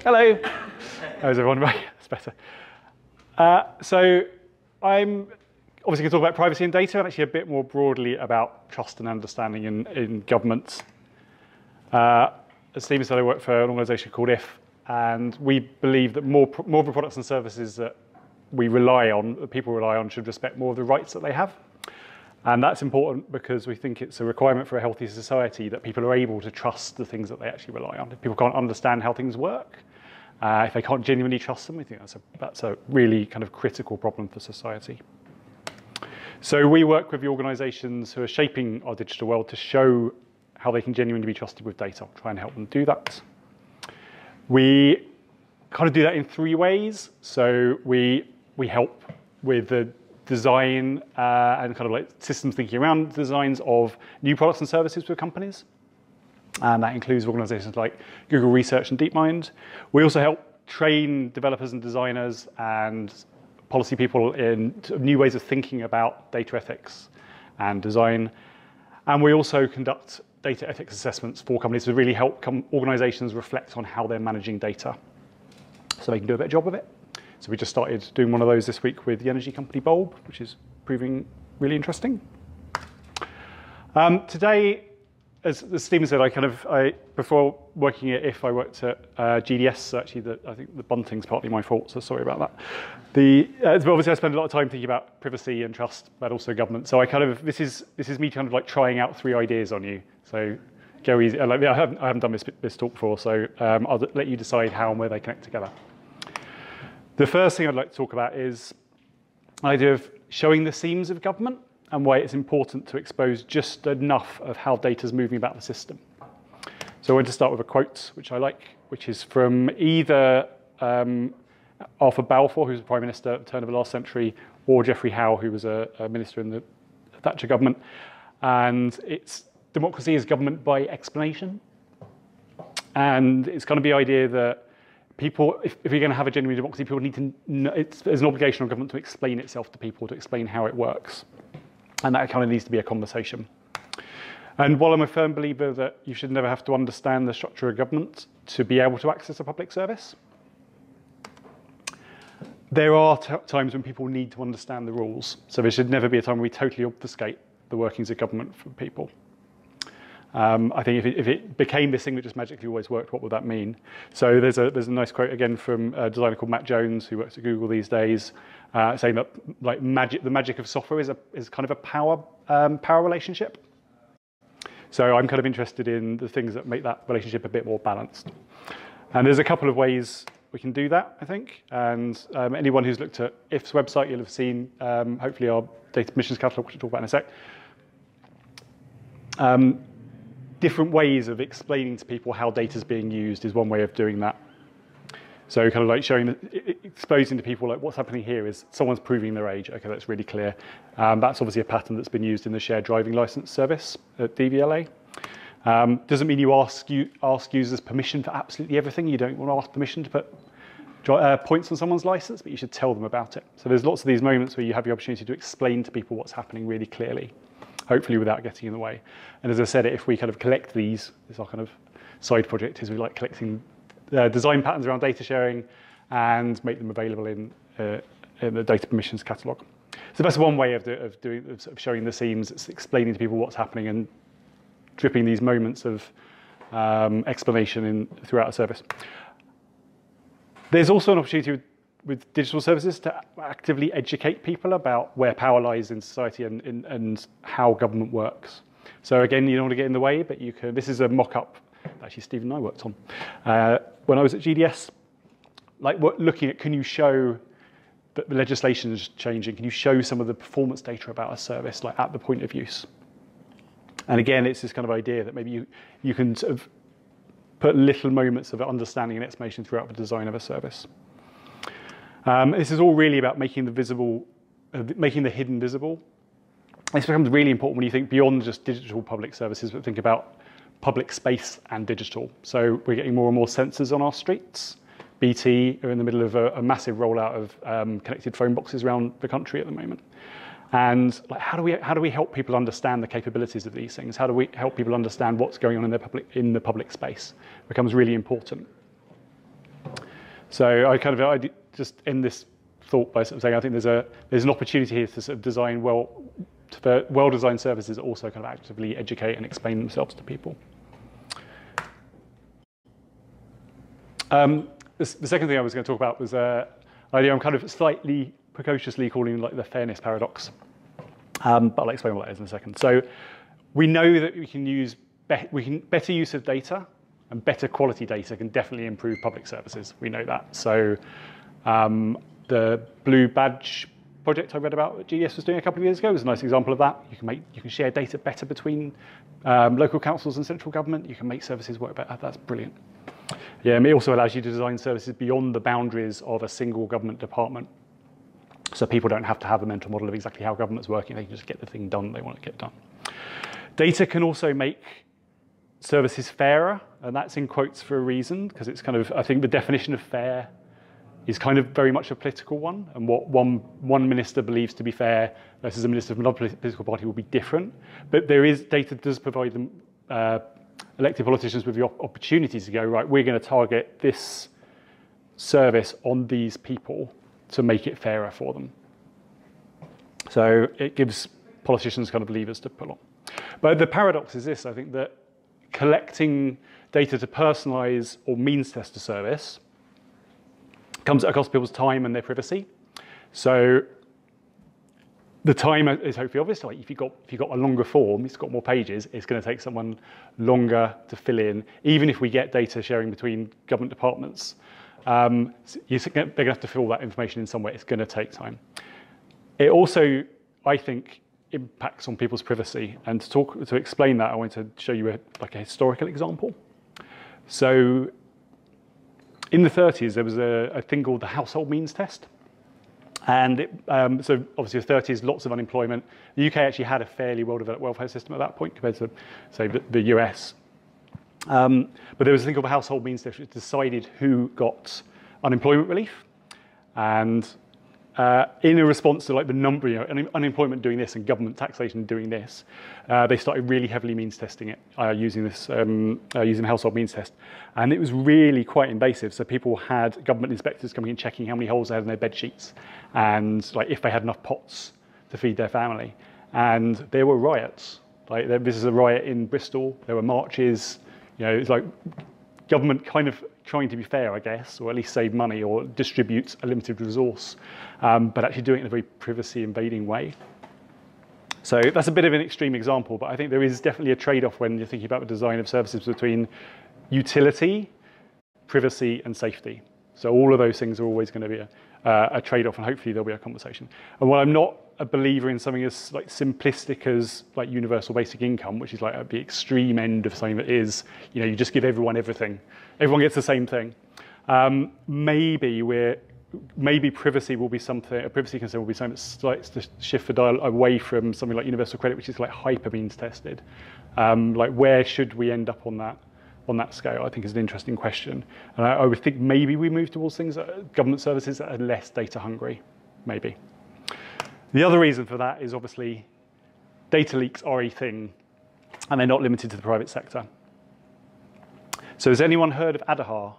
Hello. How's everyone? Right, that's better. So I'm obviously going to talk about privacy and data, and actually a bit more broadly about trust and understanding in governments. As Stephen said, I work for an organisation called IF, and we believe that more of the products and services that we rely on, that people rely on, should respect more of the rights that they have. And that's important because we think it's a requirement for a healthy society that people are able to trust the things that they actually rely on. If people can't understand how things work, if they can't genuinely trust them, we think that's a really kind of critical problem for society. So we work with the organisations who are shaping our digital world to show how they can genuinely be trusted with data, try and help them do that. We kind of do that in three ways. So we help with the design and kind of like systems thinking around designs of new products and services for companies. And that includes organizations like Google Research and DeepMind. We also help train developers and designers and policy people in new ways of thinking about data ethics and design. And we also conduct data ethics assessments for companies to really help organizations reflect on how they're managing data so they can do a better job of it. So we just started doing one of those this week with the energy company Bulb, which is proving really interesting. Today, as Stephen said, before working at IF, I worked at GDS. So actually, I think the bunting's partly my fault, so sorry about that. Obviously, I spend a lot of time thinking about privacy and trust, but also government. So this is me kind of like trying out three ideas on you. So go easy. I haven't done this talk before, so I'll let you decide how and where they connect together. The first thing I'd like to talk about is the idea of showing the seams of government and why it's important to expose just enough of how data is moving about the system. So I want to start with a quote, which I like, which is from either Arthur Balfour, who was the Prime Minister at the turn of the last century, or Geoffrey Howe, who was a minister in the Thatcher government. And it's democracy is government by explanation. And it's kind of the idea that people, if you're going to have a genuine democracy, people need to know, there's an obligation on government to explain itself to people, to explain how it works. And that kind of needs to be a conversation. And while I'm a firm believer that you should never have to understand the structure of government to be able to access a public service, there are times when people need to understand the rules. So there should never be a time when we totally obfuscate the workings of government from people. I think if it became this thing that just magically always worked, what would that mean? So there's a nice quote again from a designer called Matt Jones, who works at Google these days, saying that like the magic of software is kind of a power relationship. So I'm kind of interested in the things that make that relationship a bit more balanced. And there's a couple of ways we can do that, I think. And anyone who's looked at IF's website, you'll have seen hopefully our data permissions catalog, which we'll talk about in a sec. Different ways of explaining to people how data is being used is one way of doing that. So kind of like exposing to people like what's happening here is someone's proving their age. Okay, that's really clear. That's obviously a pattern that's been used in the shared driving license service at DVLA. Doesn't mean you ask users permission for absolutely everything. You don't want to ask permission to put points on someone's license, but you should tell them about it. So there's lots of these moments where you have the opportunity to explain to people what's happening really clearly, hopefully without getting in the way. And as I said, if we kind of collect these, it's our kind of side project, is we like collecting design patterns around data sharing and make them available in the data permissions catalog. So that's one way of showing the seams. It's explaining to people what's happening and dripping these moments of explanation throughout a service. There's also an opportunity with digital services to actively educate people about where power lies in society and how government works. So again, you don't want to get in the way, but you can. This is a mock-up that actually Steve and I worked on when I was at GDS. Like looking at, can you show that the legislation is changing? Can you show some of the performance data about a service, like at the point of use? And again, it's this kind of idea that maybe you can sort of put little moments of understanding and explanation throughout the design of a service. This is all really about making the hidden visible. This becomes really important when you think beyond just digital public services, but think about public space and digital. So we're getting more and more sensors on our streets. BT are in the middle of a massive rollout of connected phone boxes around the country at the moment. And like, how do we help people understand the capabilities of these things? How do we help people understand what's going on in the public space? It becomes really important. So I just end this thought by sort of saying I think there's an opportunity here to sort of design well-designed services that also kind of actively educate and explain themselves to people. The second thing I was going to talk about was an idea I'm kind of slightly precociously calling like the fairness paradox. But I'll explain what that is in a second. So we know that we can better use of data and better quality data can definitely improve public services. We know that. So the Blue Badge project I read about that GDS was doing a couple of years ago was a nice example of that. You can share data better between local councils and central government. You can make services work better. That's brilliant. Yeah, and it also allows you to design services beyond the boundaries of a single government department. So people don't have to have a mental model of exactly how government's working. They can just get the thing done they want to get done. Data can also make services fairer, and that's in quotes for a reason, because it's kind of, I think the definition of fair is kind of very much a political one, and what one minister believes to be fair versus a minister from another political party will be different. But data does provide them elected politicians with the opportunities to go, right, we're going to target this service on these people to make it fairer for them. So it gives politicians kind of levers to pull on. But the paradox is this, I think, that collecting data to personalise or means test a service comes at a cost of people's time and their privacy. So the time is hopefully obvious. Like if you've got a longer form, it's got more pages, it's going to take someone longer to fill in. Even if we get data sharing between government departments, they're going to have to fill that information in some way. It's going to take time. It also, I think, impacts on people's privacy. And to explain that, I want to show you a historical example. So in the 30s, there was a thing called the household means test. And so obviously the 30s, lots of unemployment. The UK actually had a fairly well-developed welfare system at that point compared to, say, the US. But there was a thing called the household means test, which decided who got unemployment relief. And in a response to like the number, unemployment doing this and government taxation doing this, they started really heavily means testing it using the household means test, and it was really quite invasive. So people had government inspectors coming in checking how many holes they had in their bed sheets, and like if they had enough pots to feed their family. And there were riots. Like this is a riot in Bristol. There were marches. It's like government kind of trying to be fair, I guess, or at least save money or distribute a limited resource, but actually doing it in a very privacy-invading way. So that's a bit of an extreme example, but I think there is definitely a trade-off when you're thinking about the design of services between utility, privacy, and safety. So all of those things are always going to be a trade-off, and hopefully there'll be a conversation. And while I'm not a believer in something as like simplistic as like universal basic income, which is like at the extreme end of something that is, you just give everyone everything. Everyone gets the same thing. Maybe privacy will be something, a privacy concern will be something that starts to shift the dial away from something like universal credit, which is like hyper means tested. Like where should we end up on that scale? I think is an interesting question. And I would think maybe we move towards things, government services that are less data hungry, maybe. The other reason for that is obviously data leaks are a thing, and they're not limited to the private sector. So has anyone heard of Aadhaar?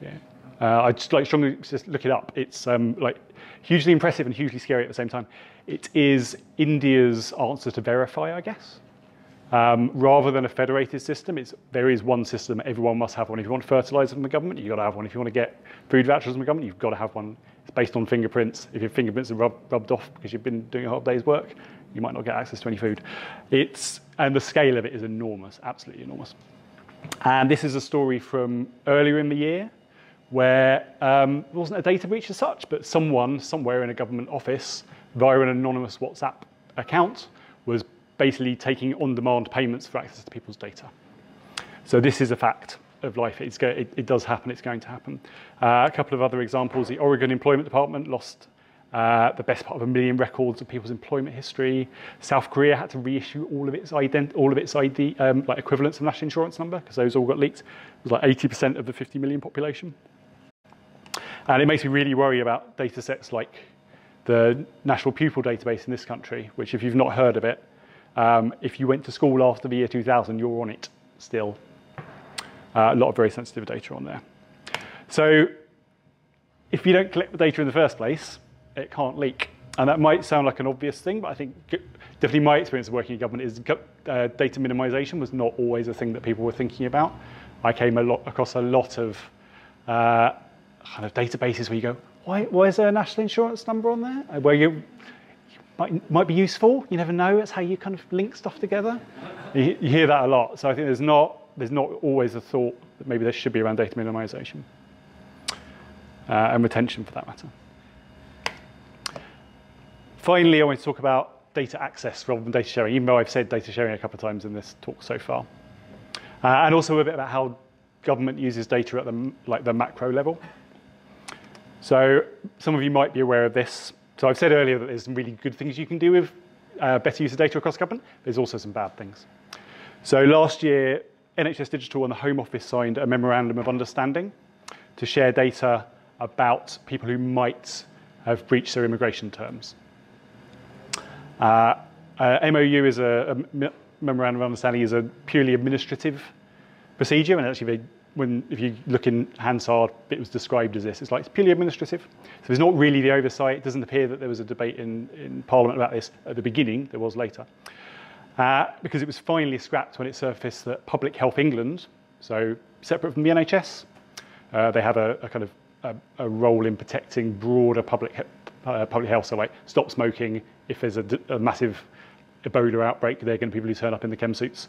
Yeah. I'd just like strongly just look it up. It's like hugely impressive and hugely scary at the same time. It is India's answer to Verify, I guess. Rather than a federated system, there is one system. Everyone must have one. If you want fertilizer from the government, you've got to have one. If you want to get food vouchers from the government, you've got to have one. It's based on fingerprints. If your fingerprints are rubbed off because you've been doing a whole day's work, you might not get access to any food. And the scale of it is enormous, absolutely enormous. And this is a story from earlier in the year where it wasn't a data breach as such, but someone somewhere in a government office via an anonymous WhatsApp account was basically taking on-demand payments for access to people's data. So this is a fact of life. It does happen. It's going to happen. A couple of other examples. The Oregon Employment Department lost the best part of 1 million records of people's employment history. South Korea had to reissue all of its ID, like equivalents of national insurance number, because those all got leaked. It was like 80% of the 50 million population. And it makes me really worry about data sets like the National Pupil Database in this country, which if you've not heard of it, if you went to school after the year 2000, you're on it still. A lot of very sensitive data on there. So if you don't collect the data in the first place, it can't leak. And that might sound like an obvious thing, but I think definitely my experience of working in government is data minimization was not always a thing that people were thinking about. I came across a lot of kind of databases where you go, why is there a national insurance number on there? Where you might be useful. You never know. It's how you kind of link stuff together. You hear that a lot. So I think there's not always a thought that maybe there should be around data minimization and retention for that matter. Finally, I want to talk about data access rather than data sharing, even though I've said data sharing a couple of times in this talk so far. And also a bit about how government uses data at the macro level. So some of you might be aware of this. So I've said earlier that there's some really good things you can do with better use of data across government. There's also some bad things. So last year, NHS Digital and the Home Office signed a memorandum of understanding to share data about people who might have breached their immigration terms. MOU is a memorandum of understanding is a purely administrative procedure, and actually if you look in Hansard, it was described as this. It's like it's purely administrative. So there's not really the oversight. It doesn't appear that there was a debate in Parliament about this at the beginning. There was later. Because it was finally scrapped when it surfaced that Public Health England, so separate from the NHS, they have a kind of a role in protecting broader public health. So like stop smoking. If there's a massive Ebola outbreak, they're going to be people who turn up in the chem suits.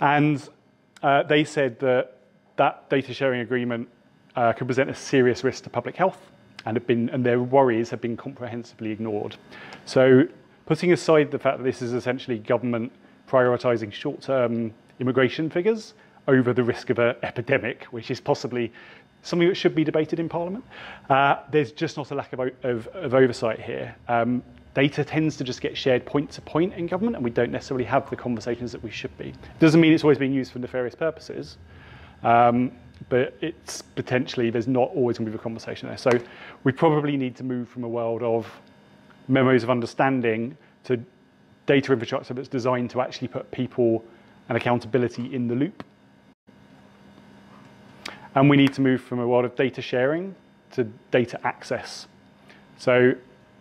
And they said that data sharing agreement could present a serious risk to public health, and their worries have been comprehensively ignored. So putting aside the fact that this is essentially government prioritising short-term immigration figures over the risk of an epidemic, which is possibly something that should be debated in Parliament, there's just not a lack of oversight here. Data tends to just get shared point to point in government, and we don't necessarily have the conversations that we should be. Doesn't mean it's always being used for nefarious purposes, but it's potentially, there's not always going to be a conversation there. So we probably need to move from a world of memos of understanding to data infrastructure that's designed to actually put people and accountability in the loop. And we need to move from a world of data sharing to data access. So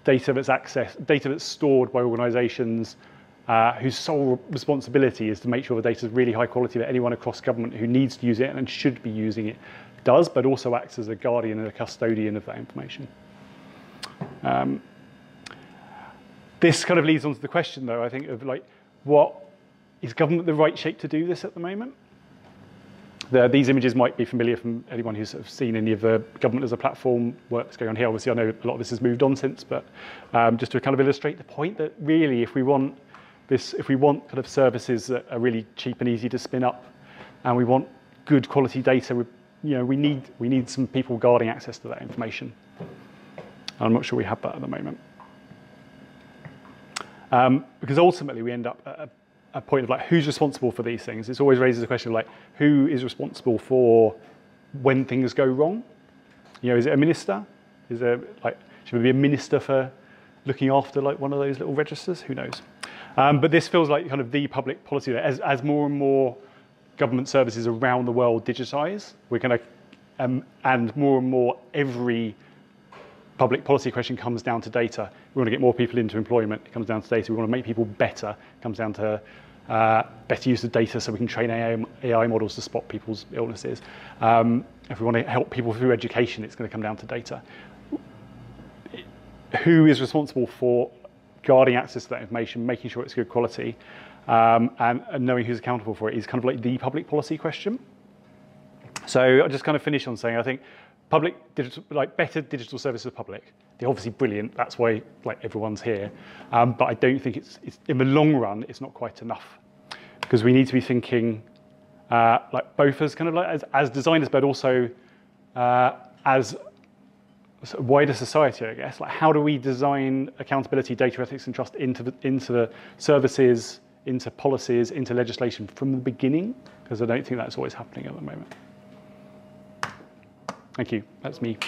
data that's stored by organisations whose sole responsibility is to make sure the data is really high quality, that anyone across government who needs to use it and should be using it does, but also acts as a guardian and a custodian of that information. This kind of leads on to the question, though, I think, of like, what is government the right shape to do this at the moment? These images might be familiar from anyone who's sort of seen any of the government as a platform work that's going on here. Obviously, I know a lot of this has moved on since, but just to kind of illustrate the point that really, if we want kind of services that are really cheap and easy to spin up, and we want good quality data, we need some people guarding access to that information. I'm not sure we have that at the moment. Because ultimately we end up at a point of like, who's responsible for these things? It always raises the question of like, who is responsible for when things go wrong? Is it a minister? Is there like, should there be a minister for looking after like one of those little registers? Who knows? But this feels like kind of the public policy that as more and more government services around the world digitize, we're going to, and more every public policy question comes down to data. We want to get more people into employment. It comes down to data. We want to make people better. It comes down to better use of data so we can train AI models to spot people's illnesses. If we want to help people through education, it's going to come down to data. Who is responsible for guarding access to that information, making sure it's good quality, and knowing who's accountable for it is kind of like the public policy question. So I'll just kind of finish on saying I think better digital services to the public. They're obviously brilliant. That's why like everyone's here. But I don't think it's in the long run, it's not quite enough, because we need to be thinking like both as kind of like as designers, but also as wider society, I guess. Like, how do we design accountability, data ethics, and trust into the services, into policies, into legislation from the beginning? Because I don't think that's always happening at the moment. Thank you. That's me.